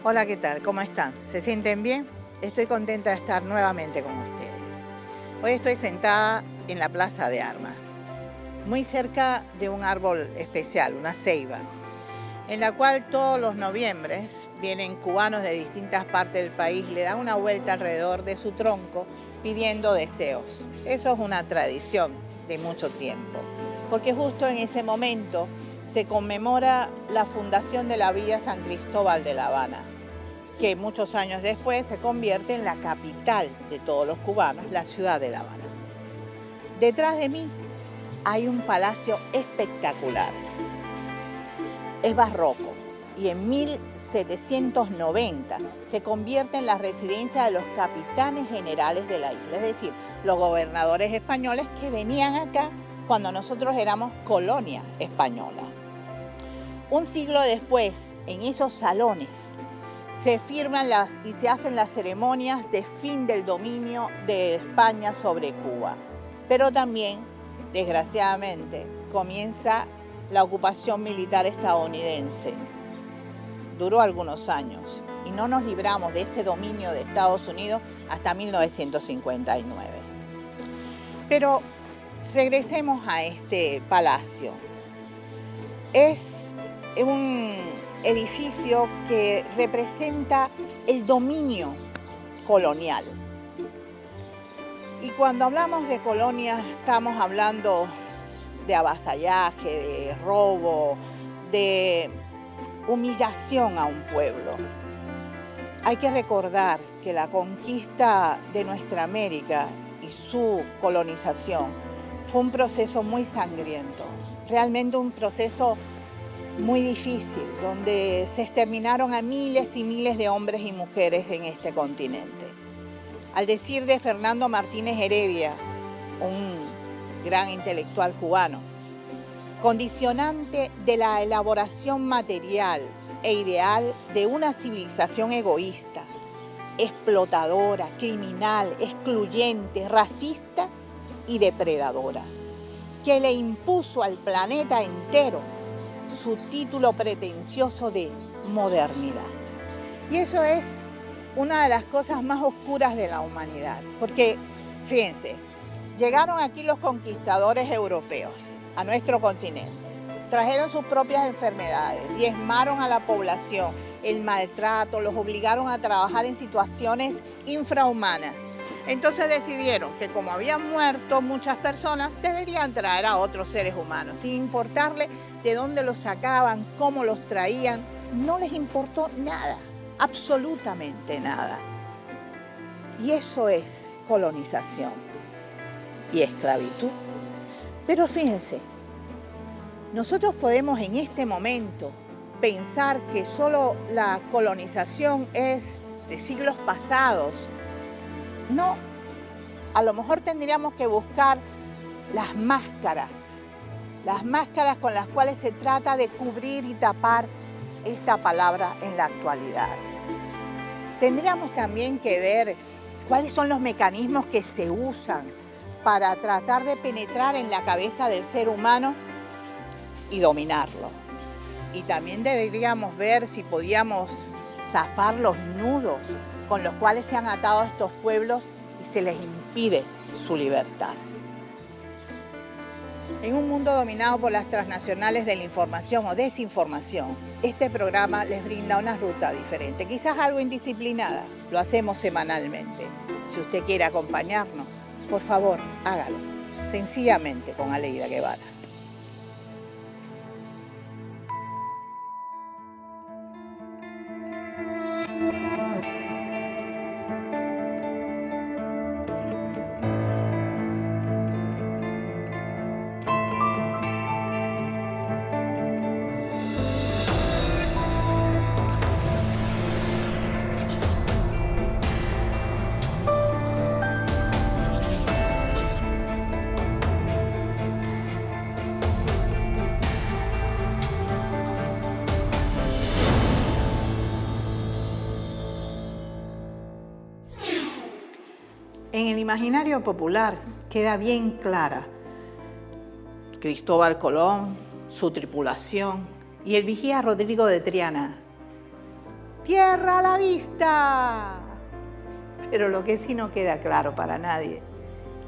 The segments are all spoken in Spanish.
Hola, ¿qué tal? ¿Cómo están? ¿Se sienten bien? Estoy contenta de estar nuevamente con ustedes. Hoy estoy sentada en la Plaza de Armas, muy cerca de un árbol especial, una ceiba, en la cual todos los noviembres vienen cubanos de distintas partes del país, le dan una vuelta alrededor de su tronco pidiendo deseos. Eso es una tradición de mucho tiempo, porque justo en ese momento se conmemora la fundación de la Villa San Cristóbal de La Habana, que muchos años después se convierte en la capital de todos los cubanos, la ciudad de La Habana. Detrás de mí hay un palacio espectacular. Es barroco y en 1790 se convierte en la residencia de los capitanes generales de la isla, es decir, los gobernadores españoles que venían acá cuando nosotros éramos colonia española. Un siglo después, en esos salones, se firman y se hacen las ceremonias de fin del dominio de España sobre Cuba. Pero también, desgraciadamente, comienza la ocupación militar estadounidense. Duró algunos años y no nos libramos de ese dominio de Estados Unidos hasta 1959. Pero regresemos a este palacio. Es un edificio que representa el dominio colonial. Y cuando hablamos de colonia estamos hablando de avasallaje, de robo, de humillación a un pueblo. Hay que recordar que la conquista de nuestra América y su colonización fue un proceso muy sangriento, realmente un proceso muy difícil, donde se exterminaron a miles y miles de hombres y mujeres en este continente. Al decir de Fernando Martínez Heredia, un gran intelectual cubano, condicionante de la elaboración material e ideal de una civilización egoísta, explotadora, criminal, excluyente, racista y depredadora, que le impuso al planeta entero su título pretencioso de modernidad. Y eso es una de las cosas más oscuras de la humanidad, porque, fíjense, llegaron aquí los conquistadores europeos a nuestro continente, trajeron sus propias enfermedades, diezmaron a la población, el maltrato, los obligaron a trabajar en situaciones infrahumanas. Entonces decidieron que como habían muerto muchas personas, deberían traer a otros seres humanos, sin importarle de dónde los sacaban, cómo los traían. No les importó nada, absolutamente nada. Y eso es colonización y esclavitud. Pero fíjense, nosotros podemos en este momento pensar que solo la colonización es de siglos pasados. No, a lo mejor tendríamos que buscar las máscaras con las cuales se trata de cubrir y tapar esta palabra en la actualidad. Tendríamos también que ver cuáles son los mecanismos que se usan para tratar de penetrar en la cabeza del ser humano y dominarlo. Y también deberíamos ver si podíamos zafar los nudos con los cuales se han atado a estos pueblos y se les impide su libertad. En un mundo dominado por las transnacionales de la información o desinformación, este programa les brinda una ruta diferente, quizás algo indisciplinada. Lo hacemos semanalmente. Si usted quiere acompañarnos, por favor, hágalo, sencillamente con Aleida Guevara. En el imaginario popular queda bien clara Cristóbal Colón, su tripulación y el vigía Rodrigo de Triana, ¡Tierra a la vista! Pero lo que sí no queda claro para nadie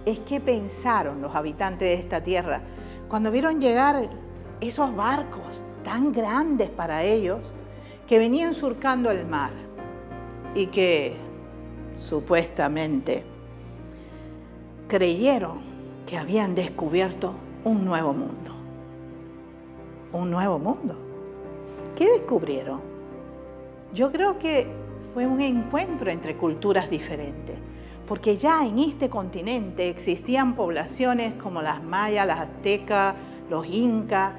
es qué pensaron los habitantes de esta tierra cuando vieron llegar esos barcos tan grandes para ellos que venían surcando el mar y que supuestamente creyeron que habían descubierto un nuevo mundo. ¿Un nuevo mundo? ¿Qué descubrieron? Yo creo que fue un encuentro entre culturas diferentes, porque ya en este continente existían poblaciones como las mayas, las aztecas, los incas,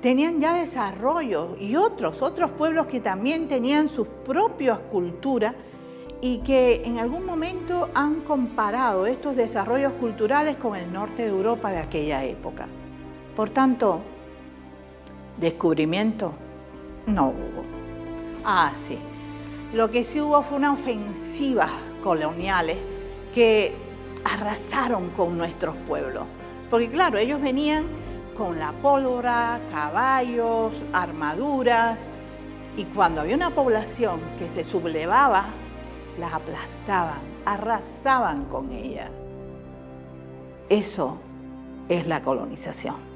tenían ya desarrollo y otros pueblos que también tenían sus propias culturas y que en algún momento han comparado estos desarrollos culturales con el norte de Europa de aquella época. Por tanto, descubrimiento no hubo. Sí. Lo que sí hubo fue una ofensiva coloniales que arrasaron con nuestros pueblos. Porque claro, ellos venían con la pólvora, caballos, armaduras, y cuando había una población que se sublevaba, las aplastaban, arrasaban con ella. Eso es la colonización.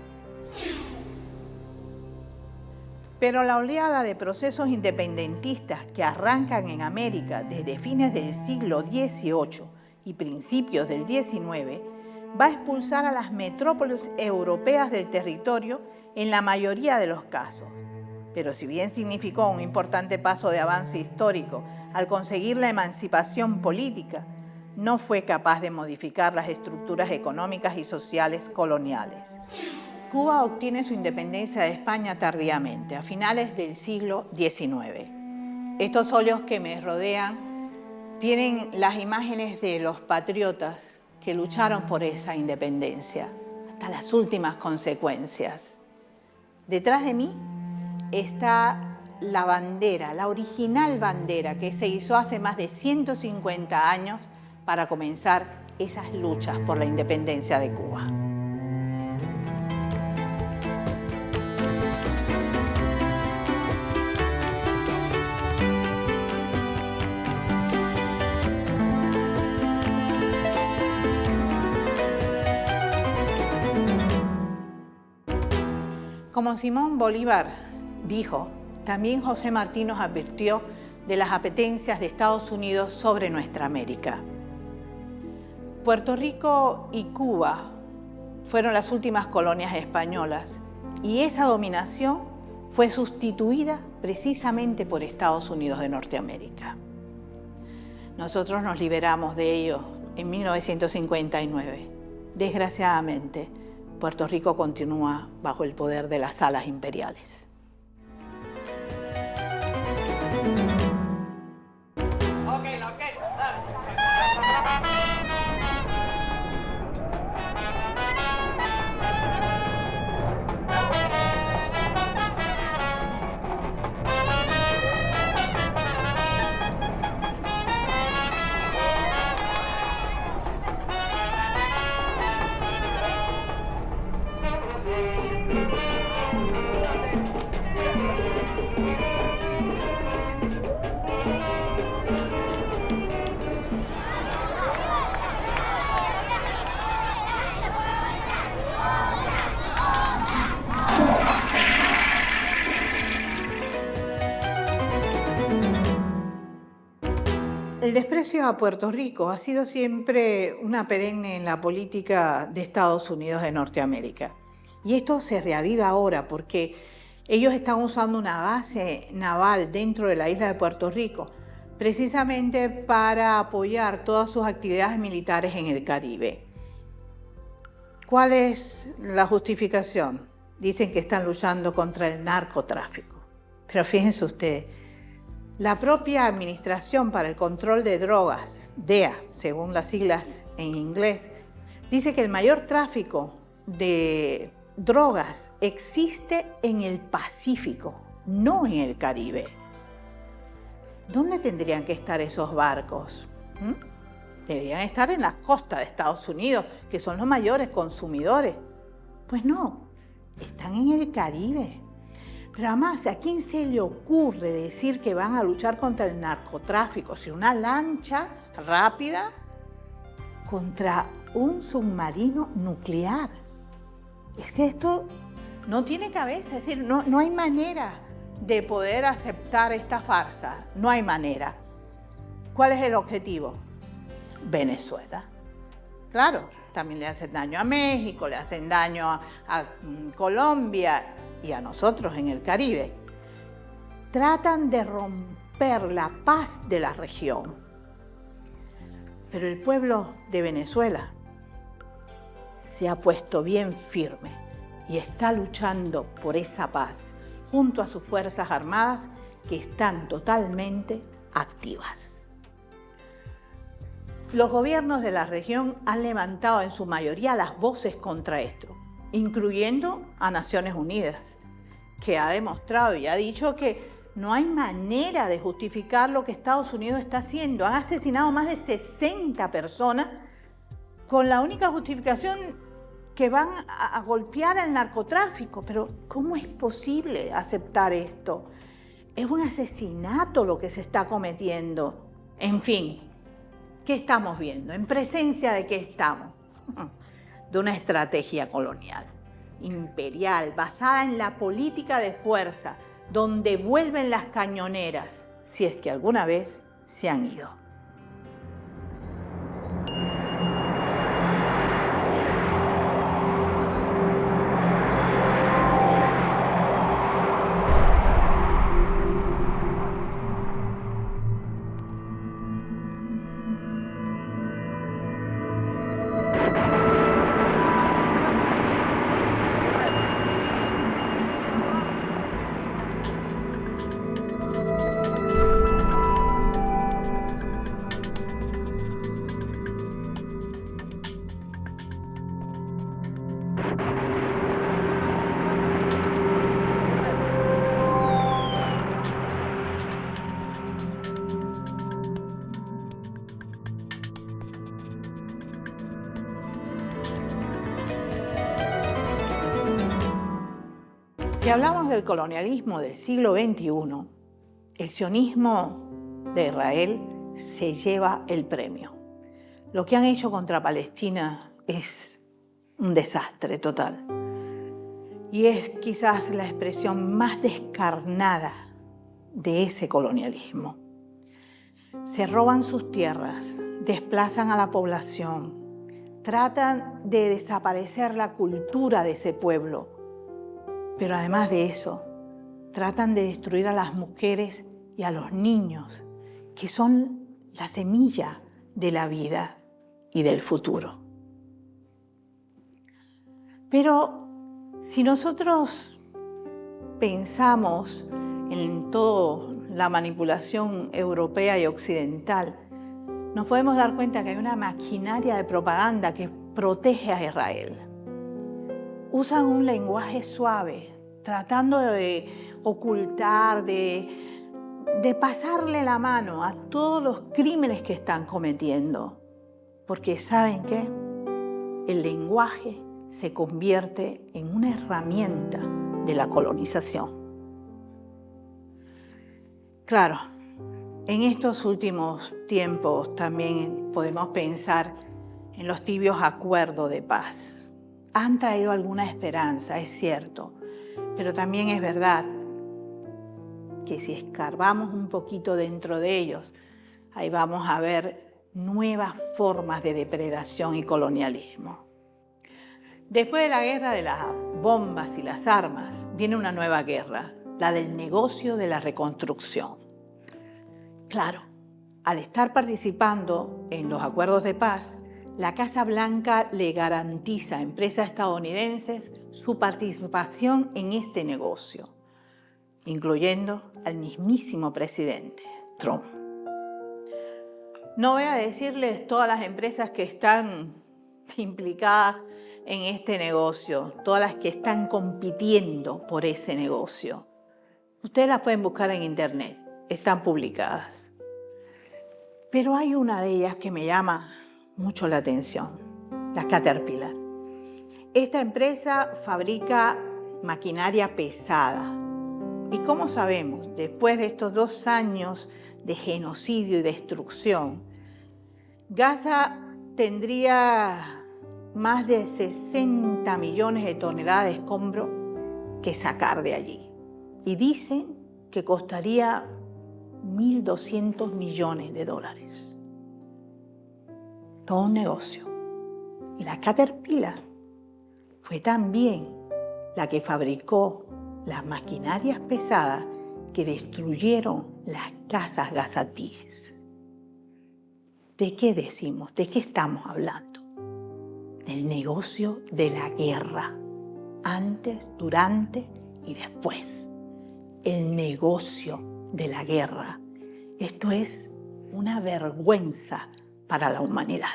Pero la oleada de procesos independentistas que arrancan en América desde fines del siglo XVIII y principios del XIX va a expulsar a las metrópolis europeas del territorio en la mayoría de los casos. Pero si bien significó un importante paso de avance histórico al conseguir la emancipación política, no fue capaz de modificar las estructuras económicas y sociales coloniales. Cuba obtiene su independencia de España tardíamente, a finales del siglo XIX. Estos óleos que me rodean tienen las imágenes de los patriotas que lucharon por esa independencia, hasta las últimas consecuencias. Detrás de mí está la bandera, la original bandera que se hizo hace más de 150 años para comenzar esas luchas por la independencia de Cuba. Como Simón Bolívar dijo, también José Martí nos advirtió de las apetencias de Estados Unidos sobre nuestra América. Puerto Rico y Cuba fueron las últimas colonias españolas y esa dominación fue sustituida precisamente por Estados Unidos de Norteamérica. Nosotros nos liberamos de ellos en 1959. Desgraciadamente, Puerto Rico continúa bajo el poder de las alas imperiales. El desprecio a Puerto Rico ha sido siempre una perenne en la política de Estados Unidos de Norteamérica. Y esto se reaviva ahora porque ellos están usando una base naval dentro de la isla de Puerto Rico precisamente para apoyar todas sus actividades militares en el Caribe. ¿Cuál es la justificación? Dicen que están luchando contra el narcotráfico. Pero fíjense ustedes, la propia Administración para el Control de Drogas, DEA, según las siglas en inglés, dice que el mayor tráfico de drogas existe en el Pacífico, no en el Caribe. ¿Dónde tendrían que estar esos barcos? Deberían estar en las costas de Estados Unidos, que son los mayores consumidores. Pues no, están en el Caribe. Pero además, ¿a quién se le ocurre decir que van a luchar contra el narcotráfico? Si una lancha rápida contra un submarino nuclear. Es que esto no tiene cabeza, es decir, no hay manera de poder aceptar esta farsa, no hay manera. ¿Cuál es el objetivo? Venezuela. Claro, también le hacen daño a México, le hacen daño a Colombia y a nosotros en el Caribe. Tratan de romper la paz de la región. Pero el pueblo de Venezuela se ha puesto bien firme y está luchando por esa paz junto a sus Fuerzas Armadas que están totalmente activas. Los gobiernos de la región han levantado en su mayoría las voces contra esto, incluyendo a Naciones Unidas, que ha demostrado y ha dicho que no hay manera de justificar lo que Estados Unidos está haciendo. Han asesinado más de 60 personas con la única justificación que van a golpear al narcotráfico. Pero ¿cómo es posible aceptar esto? Es un asesinato lo que se está cometiendo. En fin, ¿qué estamos viendo? ¿En presencia de qué estamos? De una estrategia colonial, imperial, basada en la política de fuerza, donde vuelven las cañoneras, si es que alguna vez se han ido. Si hablamos del colonialismo del siglo XXI, el sionismo de Israel se lleva el premio. Lo que han hecho contra Palestina es un desastre total. Y es quizás la expresión más descarnada de ese colonialismo. Se roban sus tierras, desplazan a la población, tratan de desaparecer la cultura de ese pueblo. Pero además de eso, tratan de destruir a las mujeres y a los niños, que son la semilla de la vida y del futuro. Pero si nosotros pensamos en toda la manipulación europea y occidental, nos podemos dar cuenta que hay una maquinaria de propaganda que protege a Israel. Usan un lenguaje suave, tratando de ocultar, de pasarle la mano a todos los crímenes que están cometiendo. Porque ¿saben qué? El lenguaje se convierte en una herramienta de la colonización. Claro, en estos últimos tiempos también podemos pensar en los tibios acuerdos de paz. Han traído alguna esperanza, es cierto, pero también es verdad que si escarbamos un poquito dentro de ellos, ahí vamos a ver nuevas formas de depredación y colonialismo. Después de la guerra de las bombas y las armas, viene una nueva guerra, la del negocio de la reconstrucción. Claro, al estar participando en los acuerdos de paz, la Casa Blanca le garantiza a empresas estadounidenses su participación en este negocio, incluyendo al mismísimo presidente Trump. No voy a decirles todas las empresas que están implicadas en este negocio, todas las que están compitiendo por ese negocio. Ustedes las pueden buscar en internet, están publicadas. Pero hay una de ellas que me llama mucho la atención, la Caterpillar. Esta empresa fabrica maquinaria pesada, Y como sabemos, después de estos 2 años de genocidio y destrucción, Gaza tendría más de 60 millones de toneladas de escombro que sacar de allí. Y dicen que costaría 1.200 millones de dólares. Todo un negocio. Y la Caterpillar fue también la que fabricó las maquinarias pesadas que destruyeron las casas gazatíes. ¿De qué decimos? ¿De qué estamos hablando? Del negocio de la guerra, antes, durante y después. El negocio de la guerra. Esto es una vergüenza para la humanidad.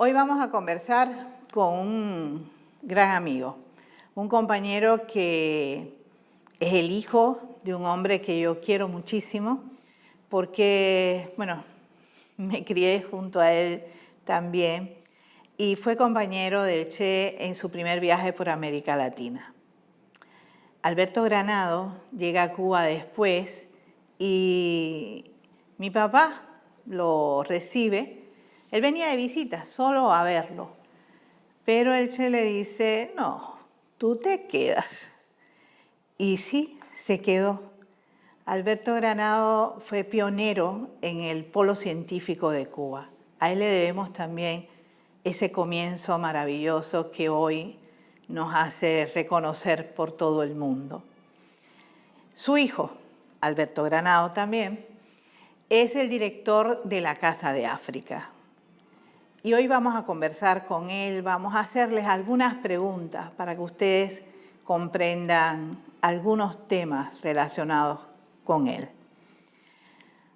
Hoy vamos a conversar con un gran amigo, un compañero que es el hijo de un hombre que yo quiero muchísimo, porque, bueno, me crié junto a él también y fue compañero del Che en su primer viaje por América Latina. Alberto Granado llega a Cuba después y mi papá lo recibe. Él venía de visita, solo a verlo. Pero el Che le dice, no, tú te quedas. Y sí, se quedó. Alberto Granado fue pionero en el polo científico de Cuba. A él le debemos también ese comienzo maravilloso que hoy nos hace reconocer por todo el mundo. Su hijo, Alberto Granado también, es el director de la Casa de África. Y hoy vamos a conversar con él, vamos a hacerles algunas preguntas para que ustedes comprendan algunos temas relacionados con él.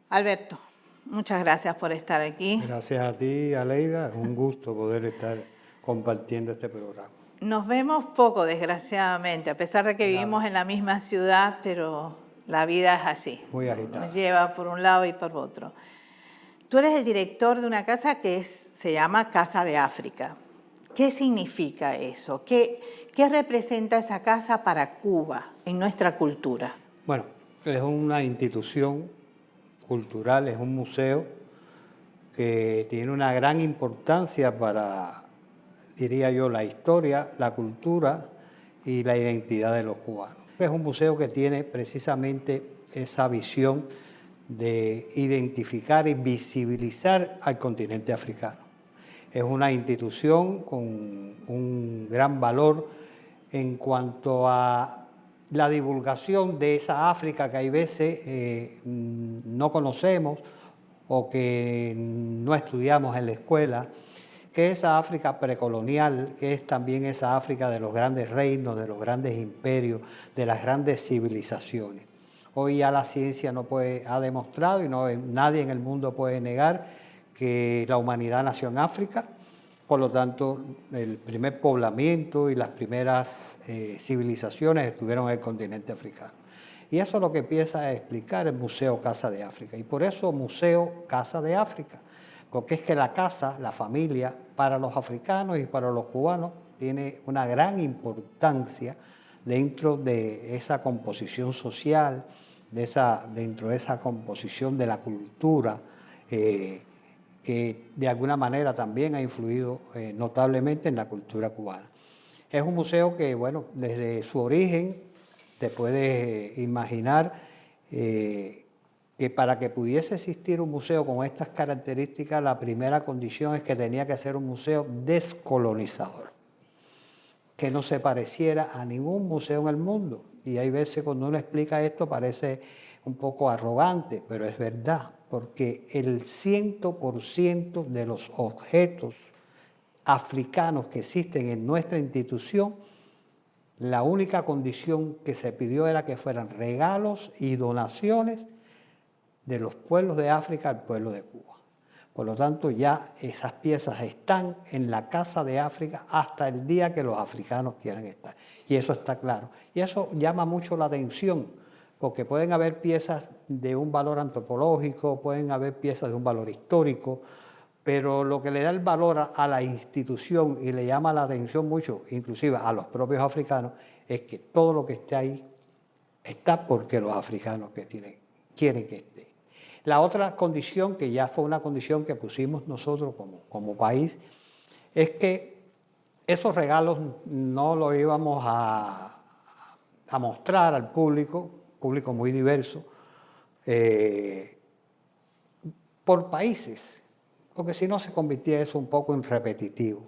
Alberto, muchas gracias por estar aquí. Gracias a ti, Aleida. Es un gusto poder estar compartiendo este programa. Nos vemos poco, desgraciadamente, a pesar de que vivimos en la misma ciudad, pero la vida es así. Muy agitada. Nos lleva por un lado y por otro. Tú eres el director de una casa que se llama Casa de África. ¿Qué significa eso? ¿Qué representa esa casa para Cuba en nuestra cultura? Bueno, es una institución cultural, es un museo que tiene una gran importancia para, diría yo, la historia, la cultura y la identidad de los cubanos. Es un museo que tiene precisamente esa visión de identificar y visibilizar al continente africano. Es una institución con un gran valor en cuanto a la divulgación de esa África que hay veces no conocemos o que no estudiamos en la escuela, que es esa África precolonial, que es también esa África de los grandes reinos, de los grandes imperios, de las grandes civilizaciones. Hoy ya la ciencia ha demostrado y nadie en el mundo puede negar que la humanidad nació en África. Por lo tanto, el primer poblamiento y las primeras civilizaciones estuvieron en el continente africano. Y eso es lo que empieza a explicar el Museo Casa de África. Y por eso Museo Casa de África, porque es que la casa, la familia, para los africanos y para los cubanos, tiene una gran importancia dentro de esa composición social, dentro de esa composición de la cultura, que de alguna manera también ha influido notablemente en la cultura cubana. Es un museo que, bueno, desde su origen, te puedes imaginar que para que pudiese existir un museo con estas características, la primera condición es que tenía que ser un museo descolonizador, que no se pareciera a ningún museo en el mundo. Y hay veces cuando uno explica esto parece un poco arrogante, pero es verdad, porque el 100% de los objetos africanos que existen en nuestra institución, la única condición que se pidió era que fueran regalos y donaciones de los pueblos de África al pueblo de Cuba. Por lo tanto, ya esas piezas están en la Casa de África hasta el día que los africanos quieran estar. Y eso está claro. Y eso llama mucho la atención, porque pueden haber piezas de un valor antropológico, pueden haber piezas de un valor histórico, pero lo que le da el valor a la institución y le llama la atención mucho, inclusive a los propios africanos, es que todo lo que esté ahí está porque los africanos quieren que esté. La otra condición, que ya fue una condición que pusimos nosotros como país, es que esos regalos no los íbamos a mostrar al público muy diverso, por países, porque si no se convertía eso un poco en repetitivo.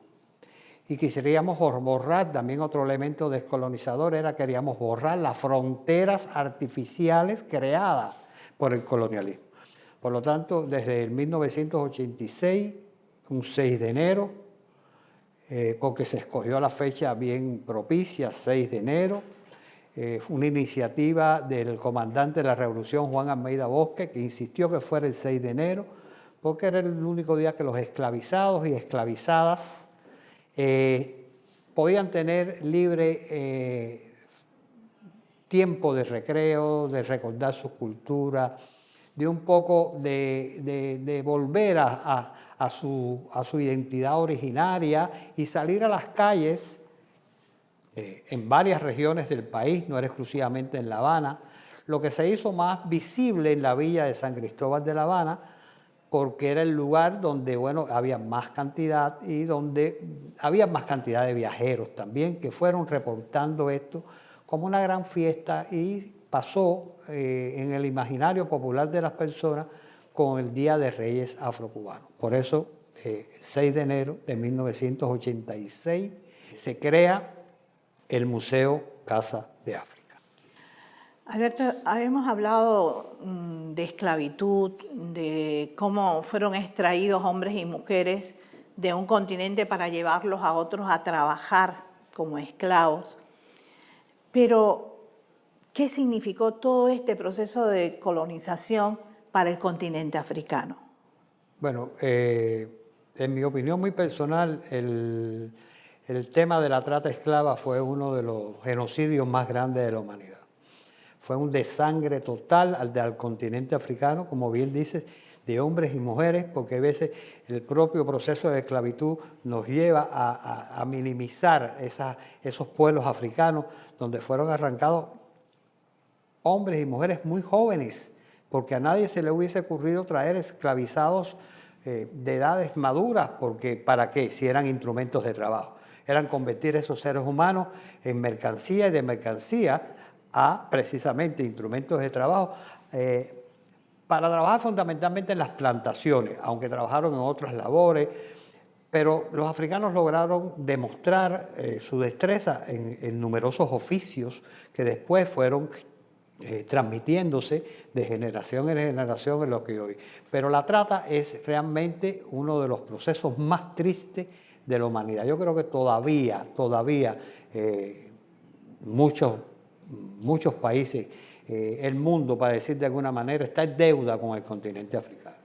Y queríamos borrar, también otro elemento descolonizador era queríamos borrar las fronteras artificiales creadas por el colonialismo. Por lo tanto, desde el 1986, un 6 de enero, porque se escogió la fecha bien propicia, 6 de enero, una iniciativa del comandante de la Revolución, Juan Almeida Bosque, que insistió que fuera el 6 de enero, porque era el único día que los esclavizados y esclavizadas podían tener libre tiempo de recreo, de recordar su cultura, de un poco de volver a su identidad originaria y salir a las calles en varias regiones del país, no era exclusivamente en La Habana. Lo que se hizo más visible en la villa de San Cristóbal de La Habana, porque era el lugar donde, bueno, había más cantidad y donde había más cantidad de viajeros también que fueron reportando esto como una gran fiesta y pasó en el imaginario popular de las personas con el Día de Reyes Afrocubanos. Por eso, 6 de enero de 1986 se crea el Museo Casa de África. Alberto, hemos hablado de esclavitud, de cómo fueron extraídos hombres y mujeres de un continente para llevarlos a otros a trabajar como esclavos. Pero, ¿qué significó todo este proceso de colonización para el continente africano? Bueno, en mi opinión muy personal, el tema de la trata esclava fue uno de los genocidios más grandes de la humanidad. Fue un desangre total al continente africano, como bien dices, de hombres y mujeres, porque a veces el propio proceso de esclavitud nos lleva a minimizar esos pueblos africanos donde fueron arrancados hombres y mujeres muy jóvenes, porque a nadie se le hubiese ocurrido traer esclavizados de edades maduras, porque ¿para qué? Si eran instrumentos de trabajo. Eran convertir esos seres humanos en mercancía y de mercancía a precisamente instrumentos de trabajo para trabajar fundamentalmente en las plantaciones, aunque trabajaron en otras labores, pero los africanos lograron demostrar su destreza en numerosos oficios que después fueron transmitiéndose de generación en generación en lo que hoy. Pero la trata es realmente uno de los procesos más tristes de la humanidad. Yo creo que todavía muchos países, el mundo, para decir de alguna manera, está en deuda con el continente africano.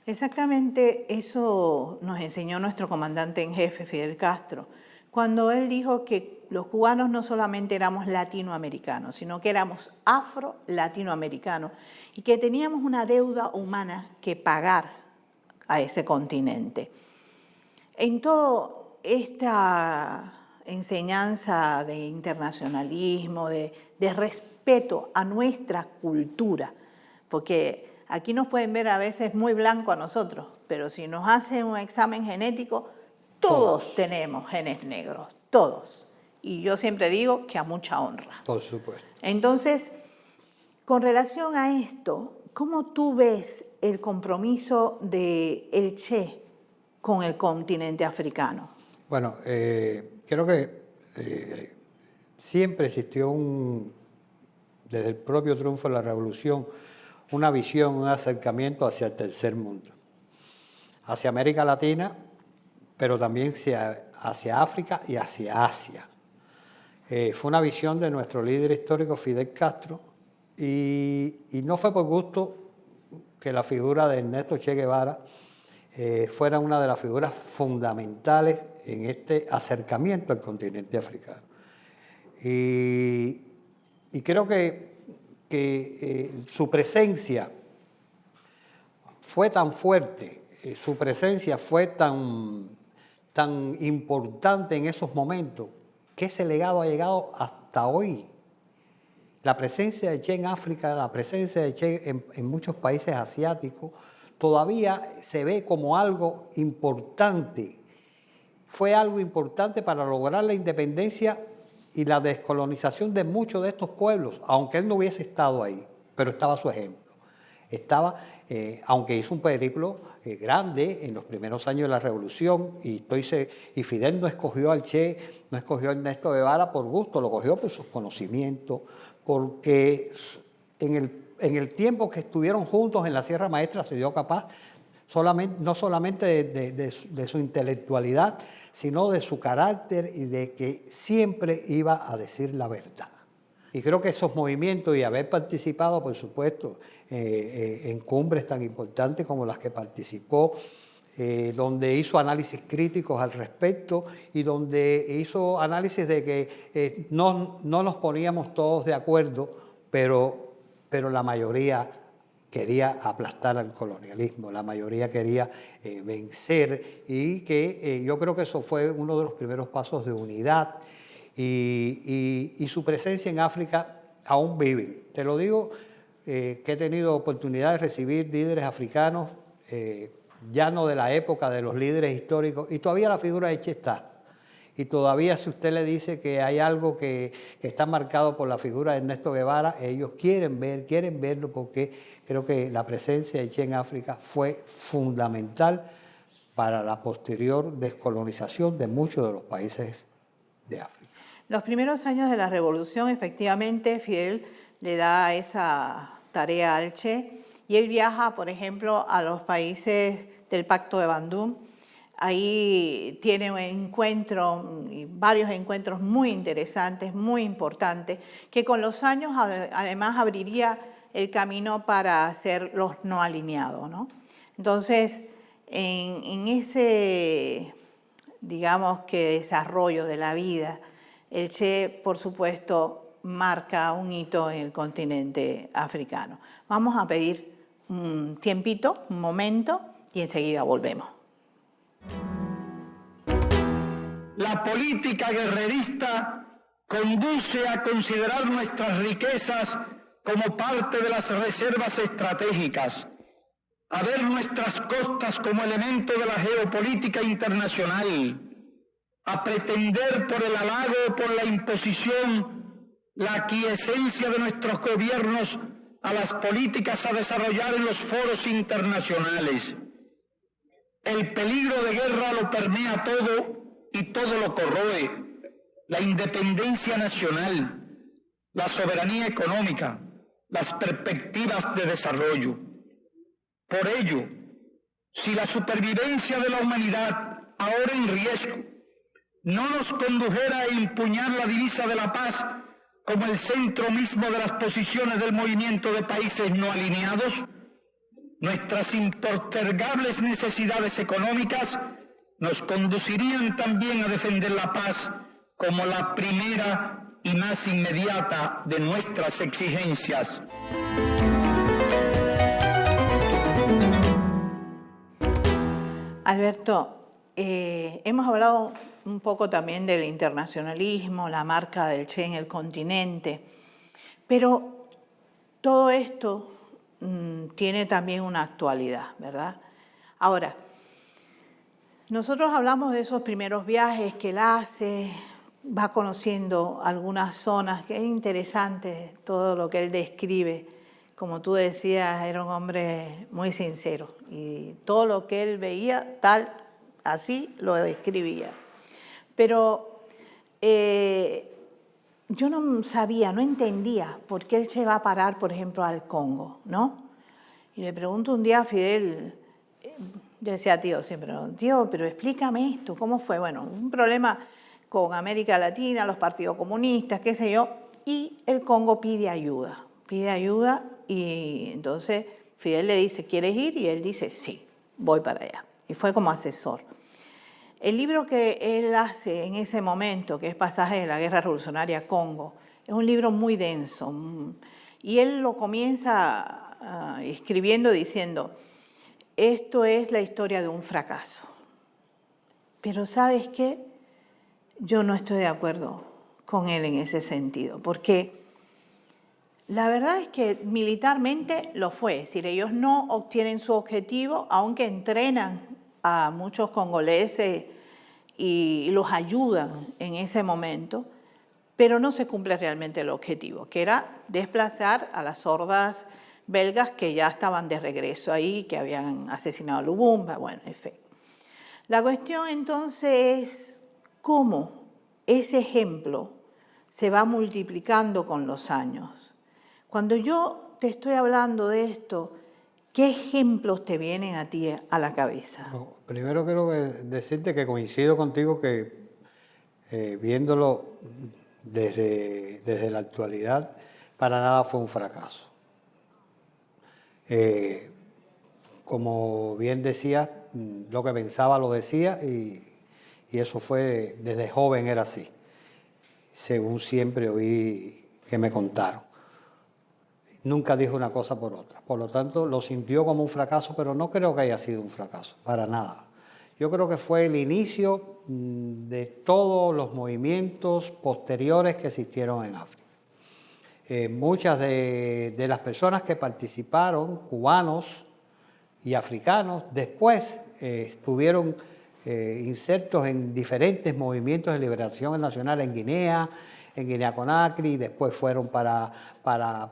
Exactamente eso nos enseñó nuestro comandante en jefe, Fidel Castro, cuando él dijo que los cubanos no solamente éramos latinoamericanos, sino que éramos afro-latinoamericanos y que teníamos una deuda humana que pagar a ese continente. En toda esta enseñanza de internacionalismo, de respeto a nuestra cultura, porque aquí nos pueden ver a veces muy blanco a nosotros, pero si nos hacen un examen genético, todos tenemos genes negros, todos. Y yo siempre digo que a mucha honra. Por supuesto. Entonces, con relación a esto, ¿cómo tú ves el compromiso de el Che con el continente africano? Bueno, creo que siempre existió desde el propio triunfo de la revolución, una visión, un acercamiento hacia el tercer mundo, hacia América Latina, pero también hacia África y hacia Asia. Fue una visión de nuestro líder histórico Fidel Castro y no fue por gusto que la figura de Ernesto Che Guevara fuera una de las figuras fundamentales en este acercamiento al continente africano. Y creo que su presencia fue tan fuerte su presencia fue tan importante en esos momentos que ese legado ha llegado hasta hoy. La presencia de Che en África, la presencia de Che en muchos países asiáticos, todavía se ve como algo importante. Fue algo importante para lograr la independencia y la descolonización de muchos de estos pueblos, aunque él no hubiese estado ahí, pero estaba su ejemplo. Aunque hizo un periplo grande en los primeros años de la Revolución, y Fidel no escogió al Che, no escogió a Ernesto Guevara por gusto, lo cogió por sus conocimientos, porque en el tiempo que estuvieron juntos en la Sierra Maestra se dio capaz no solamente de su intelectualidad, sino de su carácter y de que siempre iba a decir la verdad. Y creo que esos movimientos y haber participado, por supuesto, en cumbres tan importantes como las que participó, donde hizo análisis críticos al respecto y donde hizo análisis de que no nos poníamos todos de acuerdo, pero la mayoría quería aplastar al colonialismo, la mayoría quería vencer, y que yo creo que eso fue uno de los primeros pasos de unidad, y su presencia en África aún vive. Te lo digo, que he tenido oportunidad de recibir líderes africanos, ya no de la época de los líderes históricos, y todavía la figura de Che está. Y todavía si usted le dice que hay algo que está marcado por la figura de Ernesto Guevara, ellos quieren verlo, porque creo que la presencia de Che en África fue fundamental para la posterior descolonización de muchos de los países de África. Los primeros años de la Revolución, efectivamente, Fidel le da esa tarea al Che, y él viaja, por ejemplo, a los países del Pacto de Bandung. Ahí tiene un encuentro, varios encuentros muy interesantes, muy importantes, que con los años además abriría el camino para ser los no alineados, ¿no? Entonces, en ese, digamos que desarrollo de la vida, el Che, por supuesto, marca un hito en el continente africano. Vamos a pedir un tiempito, un momento, y enseguida volvemos. La política guerrerista conduce a considerar nuestras riquezas como parte de las reservas estratégicas, a ver nuestras costas como elemento de la geopolítica internacional, a pretender por el halago o por la imposición la aquiescencia de nuestros gobiernos a las políticas a desarrollar en los foros internacionales. El peligro de guerra lo permea todo y todo lo corroe: la independencia nacional, la soberanía económica, las perspectivas de desarrollo. Por ello, si la supervivencia de la humanidad, ahora en riesgo, no nos condujera a empuñar la divisa de la paz como el centro mismo de las posiciones del movimiento de países no alineados, nuestras impostergables necesidades económicas nos conducirían también a defender la paz como la primera y más inmediata de nuestras exigencias. Alberto, hemos hablado un poco también del internacionalismo, la marca del Che en el continente, pero todo esto tiene también una actualidad, ¿verdad? Ahora, nosotros hablamos de esos primeros viajes que él hace, va conociendo algunas zonas, que es interesante todo lo que él describe. Como tú decías, era un hombre muy sincero y todo lo que él veía, así lo describía. Pero yo no sabía, no entendía por qué él se va a parar, por ejemplo, al Congo, ¿no? Y le pregunto un día a Fidel, yo decía tío siempre, tío, pero explícame esto, ¿cómo fue? Bueno, un problema con América Latina, los partidos comunistas, qué sé yo, y el Congo pide ayuda y entonces Fidel le dice, ¿quieres ir? Y él dice, sí, voy para allá. Y fue como asesor. El libro que él hace en ese momento, que es Pasajes de la Guerra Revolucionaria Congo, es un libro muy denso. Y él lo comienza escribiendo diciendo, esto es la historia de un fracaso. Pero ¿sabes qué? Yo no estoy de acuerdo con él en ese sentido, porque la verdad es que militarmente lo fue, es decir, ellos no obtienen su objetivo, aunque entrenan a muchos congoleses y los ayudan en ese momento, pero no se cumple realmente el objetivo, que era desplazar a las hordas belgas que ya estaban de regreso ahí, que habían asesinado a Lubumba, bueno, en fin. La cuestión entonces es cómo ese ejemplo se va multiplicando con los años. Cuando yo te estoy hablando de esto, ¿qué ejemplos te vienen a ti a la cabeza? Bueno, primero quiero decirte que coincido contigo que viéndolo desde la actualidad, para nada fue un fracaso. Como bien decías, lo que pensaba lo decía y eso fue, desde joven era así, según siempre oí que me contaron. Nunca dijo una cosa por otra. Por lo tanto, lo sintió como un fracaso, pero no creo que haya sido un fracaso, para nada. Yo creo que fue el inicio de todos los movimientos posteriores que existieron en África. Muchas de las personas que participaron, cubanos y africanos, después estuvieron insertos en diferentes movimientos de liberación nacional en Guinea-Conakry, después fueron para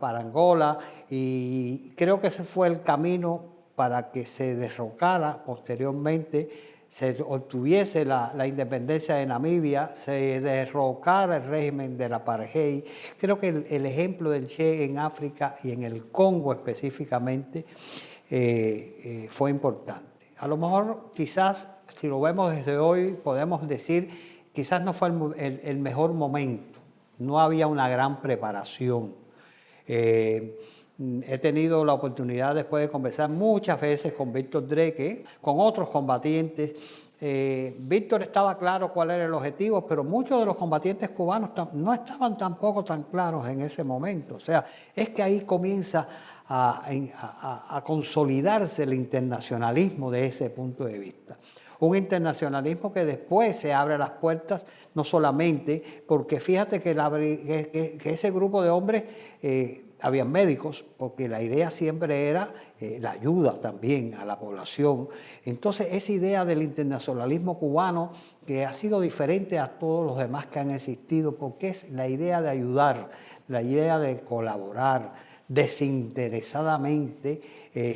Angola, y creo que ese fue el camino para que se derrocara posteriormente, se obtuviese la independencia de Namibia, se derrocara el régimen del apartheid. Creo que el ejemplo del Che en África y en el Congo específicamente fue importante. A lo mejor quizás, si lo vemos desde hoy, podemos decir quizás no fue el mejor momento, no había una gran preparación. He tenido la oportunidad después de conversar muchas veces con Víctor Dreke, con otros combatientes. Víctor estaba claro cuál era el objetivo, pero muchos de los combatientes cubanos no estaban tampoco tan claros en ese momento. O sea, es que ahí comienza a consolidarse el internacionalismo de ese punto de vista. Un internacionalismo que después se abre las puertas, no solamente porque fíjate que ese grupo de hombres, habían médicos, porque la idea siempre era la ayuda también a la población. Entonces esa idea del internacionalismo cubano, que ha sido diferente a todos los demás que han existido, porque es la idea de ayudar, la idea de colaborar desinteresadamente,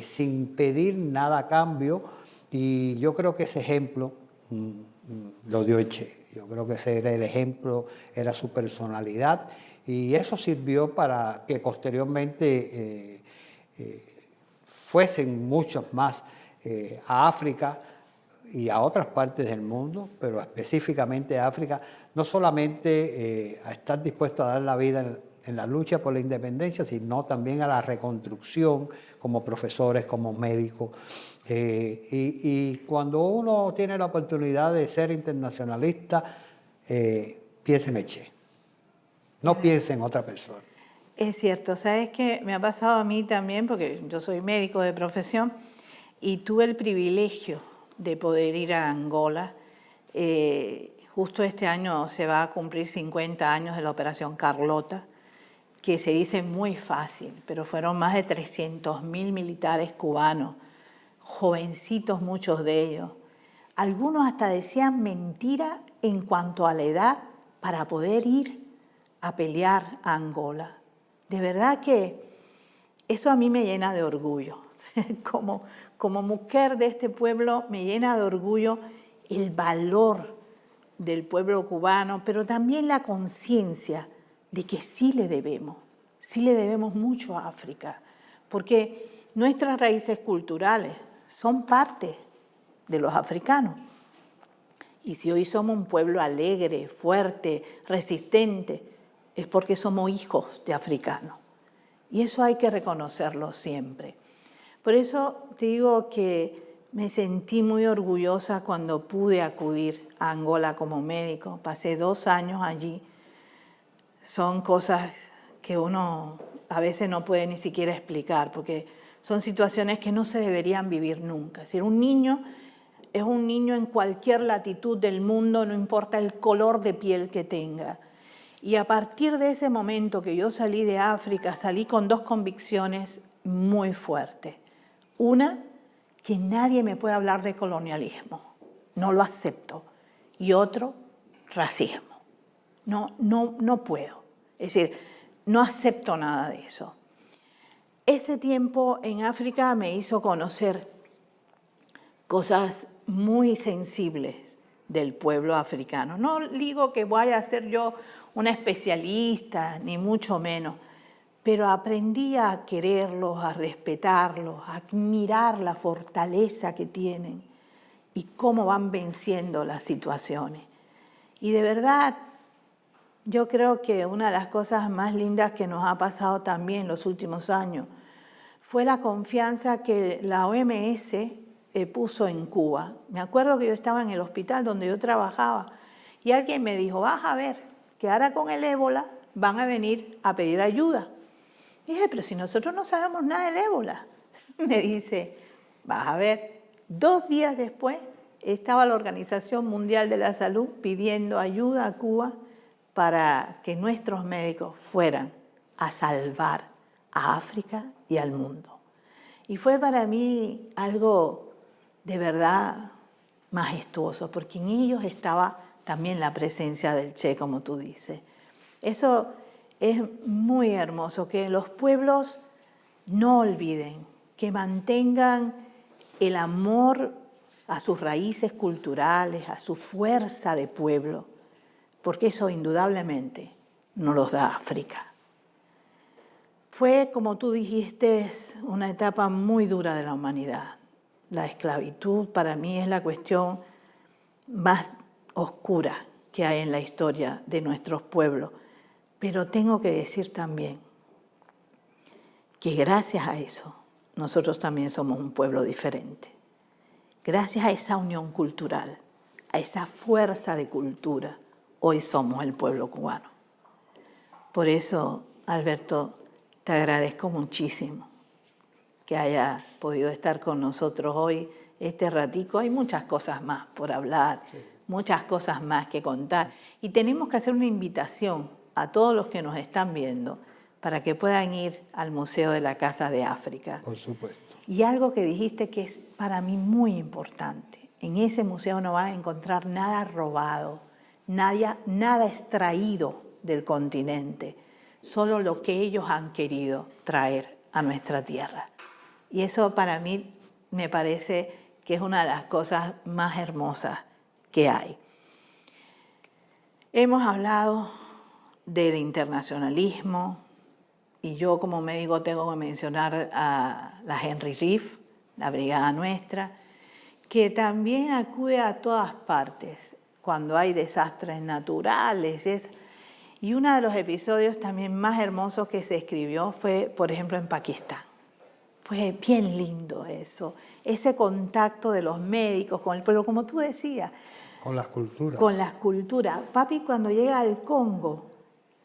sin pedir nada a cambio. Y yo creo que ese ejemplo lo dio el Che. Yo creo que ese era el ejemplo, era su personalidad, y eso sirvió para que posteriormente fuesen muchos más a África y a otras partes del mundo, pero específicamente a África, no solamente a estar dispuestos a dar la vida en la lucha por la independencia, sino también a la reconstrucción como profesores, como médicos. Y cuando uno tiene la oportunidad de ser internacionalista, piensa en el Che, no piensa en otra persona. Es cierto, ¿sabes qué? Me ha pasado a mí también, porque yo soy médico de profesión y tuve el privilegio de poder ir a Angola. Justo este año se va a cumplir 50 años de la Operación Carlota, que se dice muy fácil, pero fueron más de 300.000 militares cubanos, jovencitos muchos de ellos. Algunos hasta decían mentira en cuanto a la edad para poder ir a pelear a Angola. De verdad que eso a mí me llena de orgullo. Como mujer de este pueblo me llena de orgullo el valor del pueblo cubano, pero también la conciencia de que sí le debemos mucho a África, porque nuestras raíces culturales son parte de los africanos. Y si hoy somos un pueblo alegre, fuerte, resistente, es porque somos hijos de africanos. Y eso hay que reconocerlo siempre. Por eso te digo que me sentí muy orgullosa cuando pude acudir a Angola como médico. Pasé 2 años allí. Son cosas que uno a veces no puede ni siquiera explicar, porque Son situaciones que no se deberían vivir nunca. Es decir, un niño es un niño en cualquier latitud del mundo, no importa el color de piel que tenga. Y a partir de ese momento que yo salí de África, salí con dos convicciones muy fuertes. Una, que nadie me puede hablar de colonialismo, no lo acepto. Y otro, racismo. No puedo. Es decir, no acepto nada de eso. Ese tiempo en África me hizo conocer cosas muy sensibles del pueblo africano. No digo que vaya a ser yo una especialista, ni mucho menos, pero aprendí a quererlos, a respetarlos, a admirar la fortaleza que tienen y cómo van venciendo las situaciones. Y de verdad, yo creo que una de las cosas más lindas que nos ha pasado también en los últimos años fue la confianza que la OMS puso en Cuba. Me acuerdo que yo estaba en el hospital donde yo trabajaba y alguien me dijo, vas a ver que ahora con el ébola van a venir a pedir ayuda. Y dije, pero si nosotros no sabemos nada del ébola. Me dice, vas a ver, 2 días después estaba la Organización Mundial de la Salud pidiendo ayuda a Cuba para que nuestros médicos fueran a salvar a África y al mundo. Y fue para mí algo de verdad majestuoso, porque en ellos estaba también la presencia del Che, como tú dices. Eso es muy hermoso, que los pueblos no olviden, que mantengan el amor a sus raíces culturales, a su fuerza de pueblo, porque eso indudablemente nos los da África. Fue, como tú dijiste, una etapa muy dura de la humanidad. La esclavitud para mí es la cuestión más oscura que hay en la historia de nuestros pueblos. Pero tengo que decir también que gracias a eso nosotros también somos un pueblo diferente. Gracias a esa unión cultural, a esa fuerza de cultura, hoy somos el pueblo cubano. Por eso, Alberto, te agradezco muchísimo que haya podido estar con nosotros hoy este ratico. Hay muchas cosas más por hablar, sí, muchas cosas más que contar. Y tenemos que hacer una invitación a todos los que nos están viendo para que puedan ir al Museo de la Casa de África. Por supuesto. Y algo que dijiste que es para mí muy importante. En ese museo no vas a encontrar nada robado, nada extraído del continente, solo lo que ellos han querido traer a nuestra tierra. Y eso para mí me parece que es una de las cosas más hermosas que hay. Hemos hablado del internacionalismo y yo como médico tengo que mencionar a la Henry Reeve, la brigada nuestra, que también acude a todas partes cuando hay desastres naturales. Y uno de los episodios también más hermosos que se escribió fue, por ejemplo, en Pakistán. Fue bien lindo eso, ese contacto de los médicos con el pueblo, como tú decías. Con las culturas. Con las culturas. Papi, cuando llega al Congo,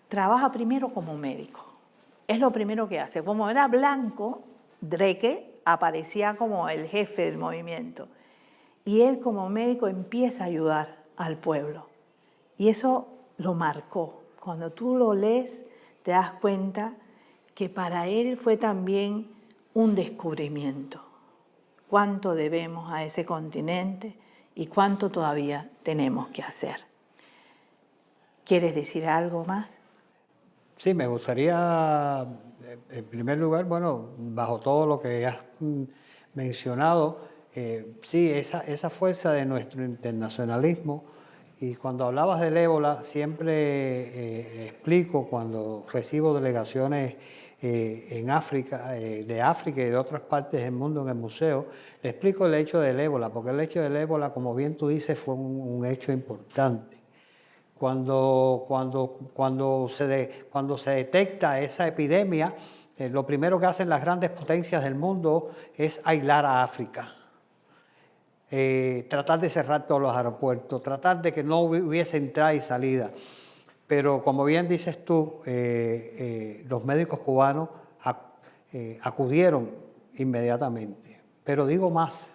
trabaja primero como médico. Es lo primero que hace. Como era blanco, Dreke aparecía como el jefe del movimiento. Y él como médico empieza a ayudar al pueblo. Y eso lo marcó. Cuando tú lo lees, te das cuenta que para él fue también un descubrimiento. Cuánto debemos a ese continente y cuánto todavía tenemos que hacer. ¿Quieres decir algo más? Sí, me gustaría, en primer lugar, bueno, bajo todo lo que has mencionado, sí, esa fuerza de nuestro internacionalismo. Y cuando hablabas del ébola, siempre explico cuando recibo delegaciones en África, de África y de otras partes del mundo en el museo, le explico el hecho del ébola, porque el hecho del ébola, como bien tú dices, fue un hecho importante. Cuando se detecta esa epidemia, lo primero que hacen las grandes potencias del mundo es aislar a África. Tratar de cerrar todos los aeropuertos, tratar de que no hubiese entrada y salida. Pero como bien dices tú, los médicos cubanos acudieron inmediatamente. Pero digo más,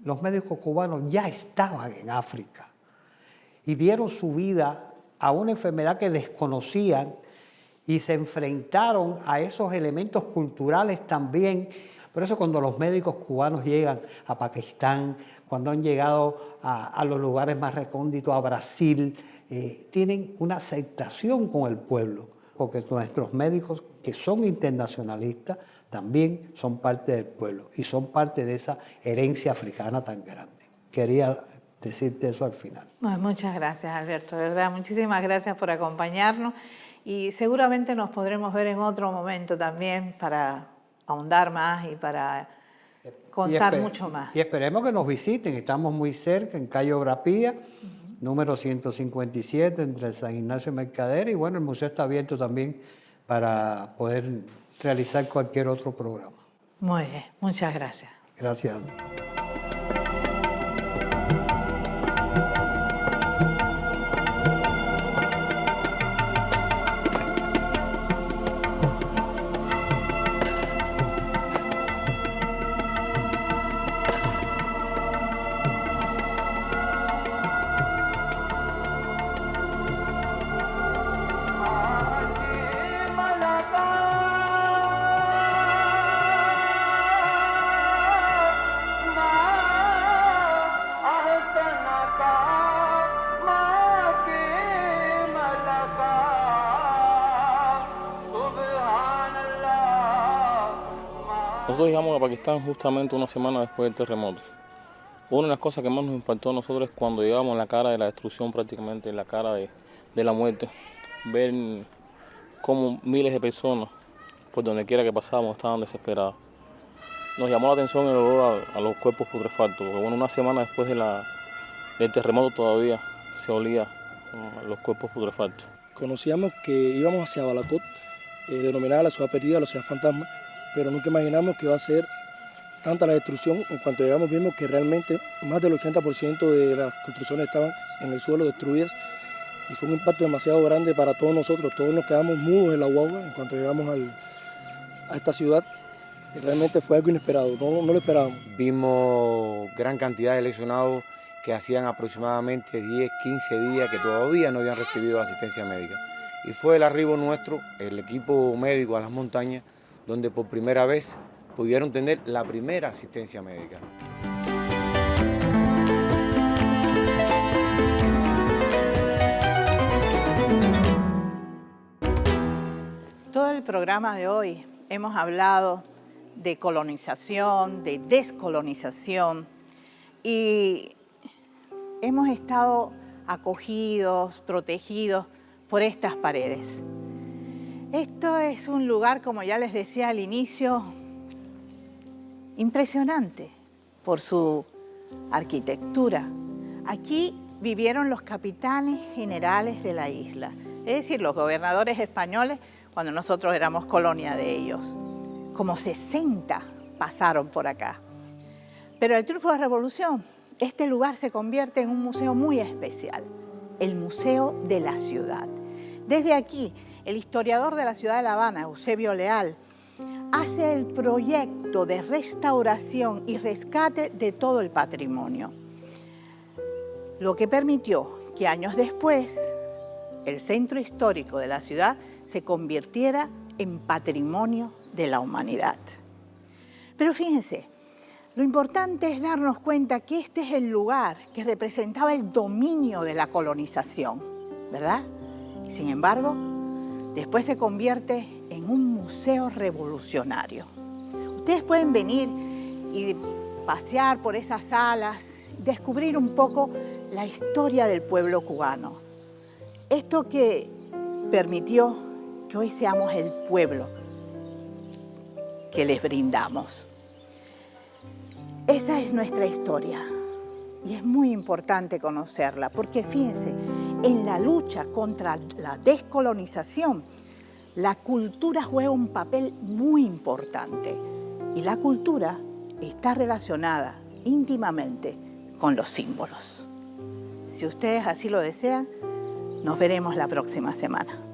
los médicos cubanos ya estaban en África y dieron su vida a una enfermedad que desconocían y se enfrentaron a esos elementos culturales también. Por eso cuando los médicos cubanos llegan a Pakistán, cuando han llegado a los lugares más recónditos, a Brasil, tienen una aceptación con el pueblo, porque nuestros médicos que son internacionalistas también son parte del pueblo y son parte de esa herencia africana tan grande. Quería decirte eso al final. Bueno, muchas gracias, Alberto, de verdad, muchísimas gracias por acompañarnos y seguramente nos podremos ver en otro momento también para ahondar más y para contar mucho más. Y esperemos que nos visiten, estamos muy cerca, en calle Obra Pía, número 157, entre San Ignacio y Mercader, y bueno, el museo está abierto también para poder realizar cualquier otro programa. Muy bien, muchas gracias. Gracias a ti. Nosotros llegamos a Pakistán justamente una semana después del terremoto. Una de las cosas que más nos impactó a nosotros es cuando llegamos en la cara de la destrucción, prácticamente en la cara de la muerte, ver cómo miles de personas, por donde quiera que pasábamos, estaban desesperadas. Nos llamó la atención el olor a los cuerpos putrefactos, porque bueno, una semana después del terremoto todavía se olía los cuerpos putrefactos. Conocíamos que íbamos hacia Balakot, denominada la ciudad perdida, la ciudad fantasma, pero nunca imaginamos que iba a ser tanta la destrucción. En cuanto llegamos vimos que realmente más del 80% de las construcciones estaban en el suelo destruidas y fue un impacto demasiado grande para todos nosotros. Todos nos quedamos mudos en la guagua en cuanto llegamos a esta ciudad. Y realmente fue algo inesperado, no lo esperábamos. Vimos gran cantidad de lesionados que hacían aproximadamente 10, 15 días que todavía no habían recibido asistencia médica. Y fue el arribo nuestro, el equipo médico a las montañas, donde por primera vez pudieron tener la primera asistencia médica. Todo el programa de hoy hemos hablado de colonización, de descolonización y hemos estado acogidos, protegidos por estas paredes. Esto es un lugar, como ya les decía al inicio, impresionante por su arquitectura. Aquí vivieron los capitanes generales de la isla, es decir, los gobernadores españoles cuando nosotros éramos colonia de ellos. Como 60 pasaron por acá. Pero el triunfo de la Revolución, este lugar se convierte en un museo muy especial, el Museo de la Ciudad. Desde aquí, el historiador de la ciudad de La Habana, Eusebio Leal, hace el proyecto de restauración y rescate de todo el patrimonio, lo que permitió que años después el centro histórico de la ciudad se convirtiera en patrimonio de la humanidad. Pero fíjense, lo importante es darnos cuenta que este es el lugar que representaba el dominio de la colonización, ¿verdad? Y sin embargo, después se convierte en un museo revolucionario. Ustedes pueden venir y pasear por esas salas, descubrir un poco la historia del pueblo cubano. Esto que permitió que hoy seamos el pueblo que les brindamos. Esa es nuestra historia y es muy importante conocerla porque fíjense, en la lucha contra la descolonización, la cultura juega un papel muy importante y la cultura está relacionada íntimamente con los símbolos. Si ustedes así lo desean, nos veremos la próxima semana.